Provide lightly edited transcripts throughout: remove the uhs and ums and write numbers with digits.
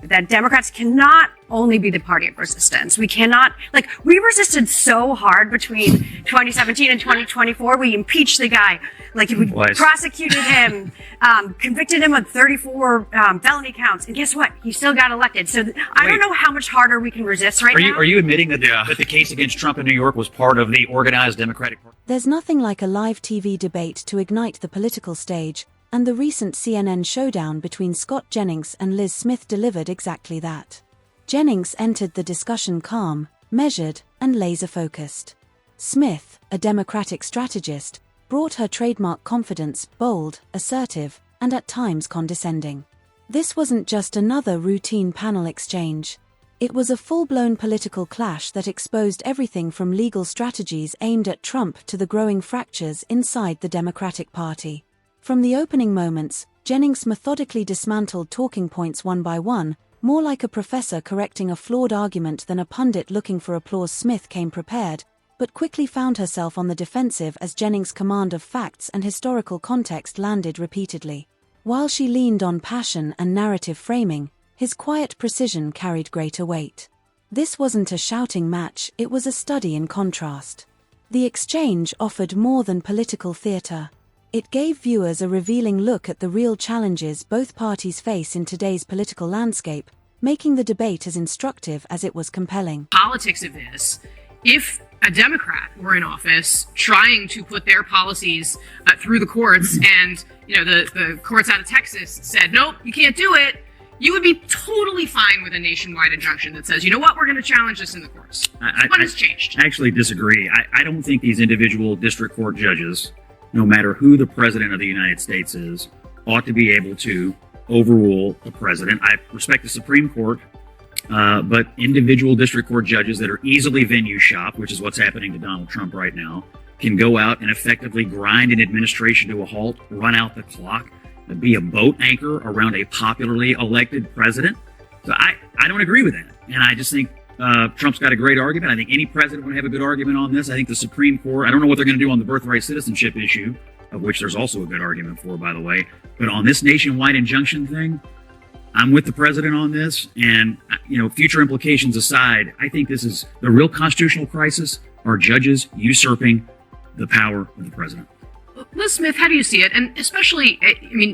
that Democrats cannot only be the party of resistance. We cannot, we resisted so hard between 2017 and 2024. We impeached the guy. We prosecuted him, convicted him of 34 felony counts. And guess what? He still got elected. So I don't know how much harder we can resist now. Are you admitting that, that the case against Trump in New York was part of the organized Democratic Party? There's nothing like a live TV debate to ignite the political stage, and the recent CNN showdown between Scott Jennings and Liz Smith delivered exactly that. Jennings entered the discussion calm, measured, and laser-focused. Smith, a Democratic strategist, brought her trademark confidence, bold, assertive, and at times condescending. This wasn't just another routine panel exchange. It was a full-blown political clash that exposed everything from legal strategies aimed at Trump to the growing fractures inside the Democratic Party. From the opening moments, Jennings methodically dismantled talking points one by one, more like a professor correcting a flawed argument than a pundit looking for applause. Smith came prepared, but quickly found herself on the defensive as Jennings' command of facts and historical context landed repeatedly. While she leaned on passion and narrative framing, his quiet precision carried greater weight. This wasn't a shouting match, it was a study in contrast. The exchange offered more than political theater. It gave viewers a revealing look at the real challenges both parties face in today's political landscape, making the debate as instructive as it was compelling. Politics of this, if a Democrat were in office trying to put their policies through the courts and, the courts out of Texas said, nope, you can't do it, you would be totally fine with a nationwide injunction that says, you know what, we're going to challenge this in the courts. What has changed? I actually disagree. I don't think these individual district court judges, no matter who the president of the United States is, ought to be able to overrule the president. I respect the Supreme Court, but individual district court judges that are easily venue shopped, which is what's happening to Donald Trump right now, can go out and effectively grind an administration to a halt, run out the clock, be a boat anchor around a popularly elected president. So I don't agree with that. And I just think Trump's got a great argument. I think any president would have a good argument on this. I think the Supreme Court, I don't know what they're going to do on the birthright citizenship issue, of which there's also a good argument for, by the way. But on this nationwide injunction thing, I'm with the president on this. And, future implications aside, I think this is the real constitutional crisis, are judges usurping the power of the president. Liz Smith, how do you see it? And especially,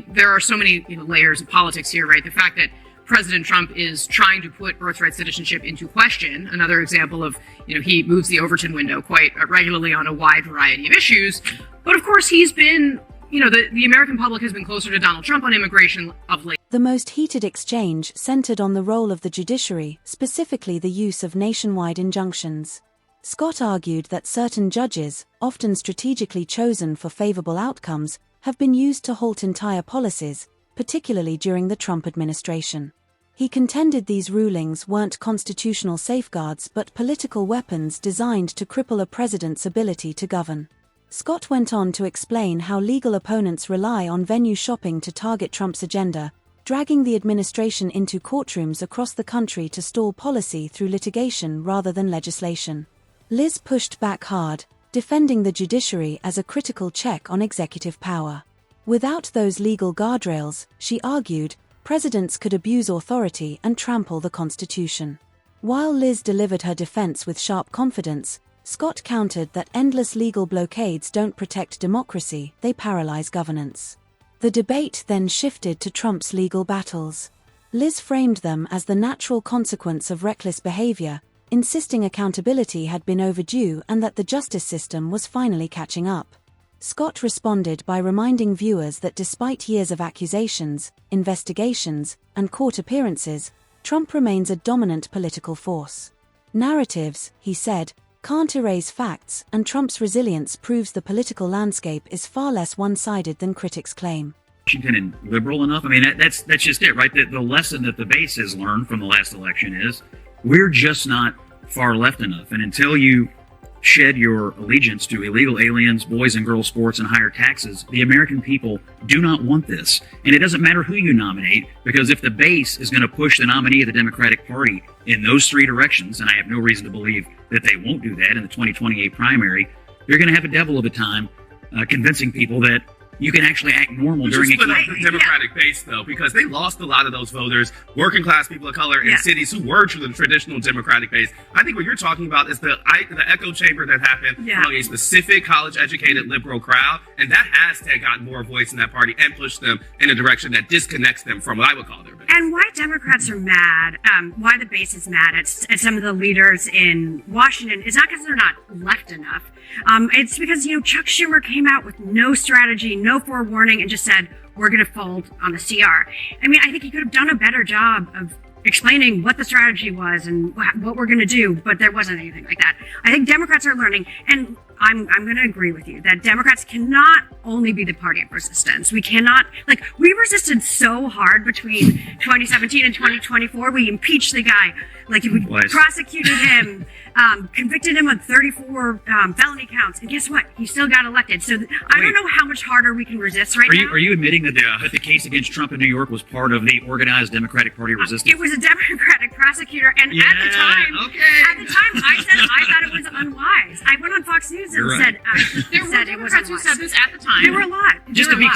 there are so many layers of politics here, right? The fact that President Trump is trying to put birthright citizenship into question. Another example of, he moves the Overton window quite regularly on a wide variety of issues. But of course, he's been, the American public has been closer to Donald Trump on immigration of late. The most heated exchange centered on the role of the judiciary, specifically the use of nationwide injunctions. Scott argued that certain judges, often strategically chosen for favorable outcomes, have been used to halt entire policies, particularly during the Trump administration. He contended these rulings weren't constitutional safeguards but political weapons designed to cripple a president's ability to govern. Scott went on to explain how legal opponents rely on venue shopping to target Trump's agenda, dragging the administration into courtrooms across the country to stall policy through litigation rather than legislation. Liz pushed back hard, defending the judiciary as a critical check on executive power. Without those legal guardrails, she argued, presidents could abuse authority and trample the Constitution. While Liz delivered her defense with sharp confidence, Scott countered that endless legal blockades don't protect democracy, they paralyze governance. The debate then shifted to Trump's legal battles. Liz framed them as the natural consequence of reckless behavior, insisting accountability had been overdue and that the justice system was finally catching up. Scott responded by reminding viewers that despite years of accusations, investigations, and court appearances, Trump remains a dominant political force. Narratives, he said, can't erase facts, and Trump's resilience proves the political landscape is far less one-sided than critics claim. Washington and liberal enough? That's just it, right? The lesson that the base has learned from the last election is we're just not far left enough. And until you shed your allegiance to illegal aliens, boys and girls sports, and higher taxes, the American people do not want this. And it doesn't matter who you nominate, because if the base is going to push the nominee of the Democratic Party in those three directions, and I have no reason to believe that they won't do that in the 2028 primary, you're going to have a devil of a time convincing people that you can actually act normal during a split up campaign. the Democratic base, though, because they lost a lot of those voters, working class people of color in cities who were the traditional Democratic base. I think what you're talking about is the echo chamber that happened among a specific college-educated liberal crowd, and that has gotten more voice in that party and pushed them in a direction that disconnects them from what I would call their base. And why Democrats are mad, why the base is mad at some of the leaders in Washington is not because they're not left enough. It's because, Chuck Schumer came out with no strategy, no forewarning, and just said, we're going to fold on the CR. I mean, I think he could have done a better job of explaining what the strategy was and what we're going to do, but there wasn't anything like that. I think Democrats are learning, and I'm going to agree with you that Democrats cannot only be the party of resistance. We cannot, we resisted so hard between 2017 and 2024. We impeached the guy, we prosecuted him, convicted him of 34 felony counts, and guess what? He still got elected. So I don't know how much harder we can resist now. Are you admitting that the case against Trump in New York was part of the organized Democratic Party resistance? It was a Democratic prosecutor, and at the time, I thought it was unwise. I went on Fox News and said there were Democrats who said this at the time. There were a lot. Just to be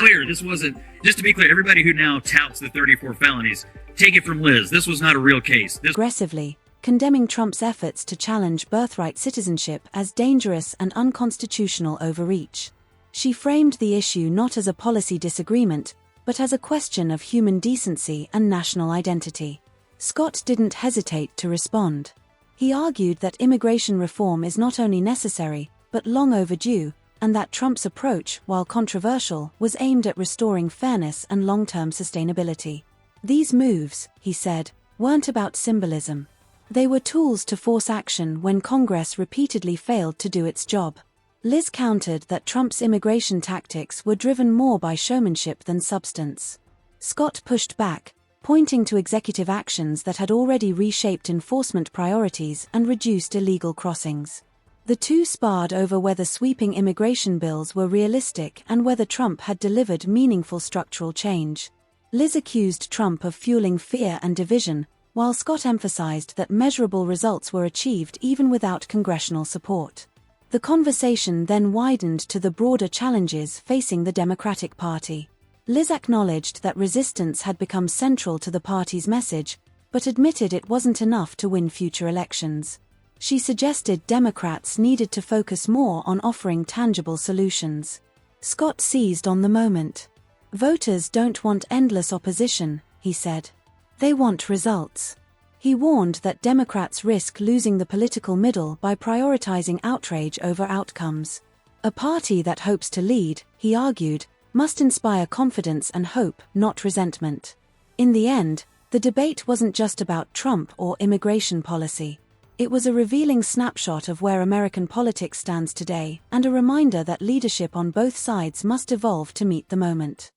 clear, everybody who now touts the 34 felonies, take it from Liz. This was not a real case. Aggressively condemning Trump's efforts to challenge birthright citizenship as dangerous and unconstitutional overreach. She framed the issue not as a policy disagreement, but as a question of human decency and national identity. Scott didn't hesitate to respond. He argued that immigration reform is not only necessary, but long overdue, and that Trump's approach, while controversial, was aimed at restoring fairness and long-term sustainability. These moves, he said, weren't about symbolism. They were tools to force action when Congress repeatedly failed to do its job. Liz countered that Trump's immigration tactics were driven more by showmanship than substance. Scott pushed back, pointing to executive actions that had already reshaped enforcement priorities and reduced illegal crossings. The two sparred over whether sweeping immigration bills were realistic and whether Trump had delivered meaningful structural change. Liz accused Trump of fueling fear and division, while Scott emphasized that measurable results were achieved even without congressional support. The conversation then widened to the broader challenges facing the Democratic Party. Liz acknowledged that resistance had become central to the party's message, but admitted it wasn't enough to win future elections. She suggested Democrats needed to focus more on offering tangible solutions. Scott seized on the moment. Voters don't want endless opposition, he said. They want results. He warned that Democrats risk losing the political middle by prioritizing outrage over outcomes. A party that hopes to lead, he argued, must inspire confidence and hope, not resentment. In the end, the debate wasn't just about Trump or immigration policy. It was a revealing snapshot of where American politics stands today, and a reminder that leadership on both sides must evolve to meet the moment.